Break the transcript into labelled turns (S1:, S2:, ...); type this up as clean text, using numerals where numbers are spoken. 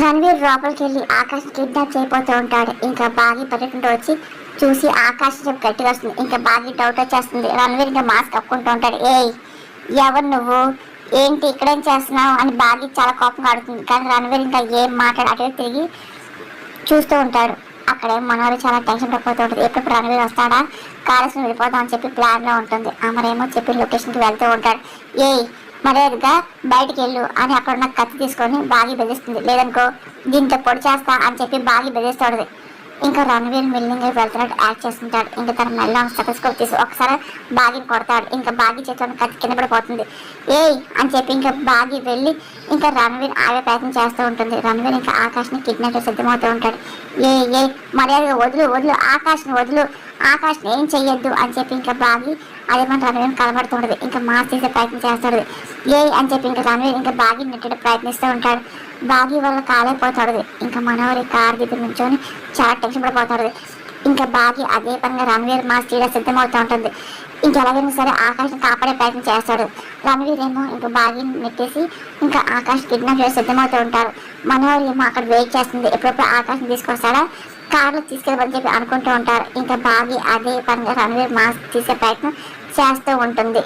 S1: రణవీర్ లోపలికి వెళ్ళి ఆకాష్ కిడ్నాప్ చేయబోతూ ఉంటాడు. ఇంకా బాగి పరిగెత్తుకుంటూ వచ్చి చూసి ఆకాష్ చెప్పి గట్టిగా వస్తుంది. ఇంకా బాగి డౌట్ వచ్చేస్తుంది. రణవీర్ ఇంకా మాస్క్ కప్పుకుంటూ ఉంటాడు. ఏయ్, ఎవరు నువ్వు, ఏంటి ఇక్కడేం చేస్తున్నావు అని బాగి చాలా కోపంగా ఆడుతుంది. కానీ రణవీర్ ఇంకా ఏం మాట్లాడు అటు తిరిగి చూస్తూ ఉంటాడు. అక్కడే మనోహరి చాలా టెన్షన్ పడిపోతూ ఉంటుంది. ఎప్పుడు రణవీర్ వస్తాడా, కాలేజ్ని వెళ్ళిపోదాం అని చెప్పి ప్లాన్లో ఉంటుంది. అమరేమో చెప్పి లొకేషన్కి వెళ్తూ ఉంటాడు. ఏయ్, మర్యాదగా బయటికి వెళ్ళు అని అక్కడ ఉన్న కత్తి తీసుకొని బాగి బెదిరిస్తుంది. లేదనుకో దీంతో పొడి చేస్తా అని చెప్పి బాగి బెదిరిస్తాడు. ఇంకా రణవీర్ మిల్లింగ్ వెళ్తున్నట్టు యాక్ట్ చేస్తుంటాడు. ఇంకా తన మెల్ల స్టెథోస్కోప్ తీసి ఒకసారి బాగిని కొడతాడు. ఇంకా బాగి చేతిలో కత్తి కింద పడిపోతుంది. ఏయ్ అని చెప్పి ఇంకా బాగి వెళ్ళి ఇంకా రణవీర్ ఆగే ప్రయత్నం చేస్తూ ఉంటుంది. రణవీర్ ఇంకా ఆకాష్ని కిడ్నాప్ సిద్ధమవుతూ ఉంటాడు. ఏ మర్యాదగా వదులు ఆకాష్ని వదులు, ఆకాష్ని ఏం చెయ్యొద్దు అని చెప్పి ఇంకా బాగి అదే మన రణవీర్ కలబడుతుంటది. ఇంకా మాస్ తీసే ప్రయత్నం చేస్తాడు. అని చెప్పి ఇంకా రణవీర్ ఇంకా బాగి నెట్టడం ప్రయత్నిస్తూ ఉంటాడు. బాగి వల్ల కాలేకపోతాడు. ఇంకా మనోహరి కార్ దగ్గర నుంచొని చాలా టెన్షన్ పడిపోతాడు. ఇంకా బాగి అదే పనిగా రణవీర్ మాస్ తీయడం సిద్ధమవుతూ ఉంటుంది. ఇంకెలాగైనా సరే ఆకాష్ని కాపాడే ప్రయత్నం చేస్తాడు. రణవీర్ ఏమో ఇంకా బాగిని నెట్టేసి ఇంకా ఆకాష్ కిడ్నాప్ చేసి సిద్ధమవుతూ ఉంటారు. మనోహరి ఏమో అక్కడ వెయిట్ చేస్తుంది. ఎప్పుడెప్పుడు ఆకాష్ని తీసుకొస్తాడా, కార్లో తీసుకెళ్ళమని చెప్పి అనుకుంటూ ఉంటారు. ఇంకా బాగి అదే పనిగా రణవీర్ మాస్క్ తీసే ప్రయత్నం చేస్తూ ఉంటుంది.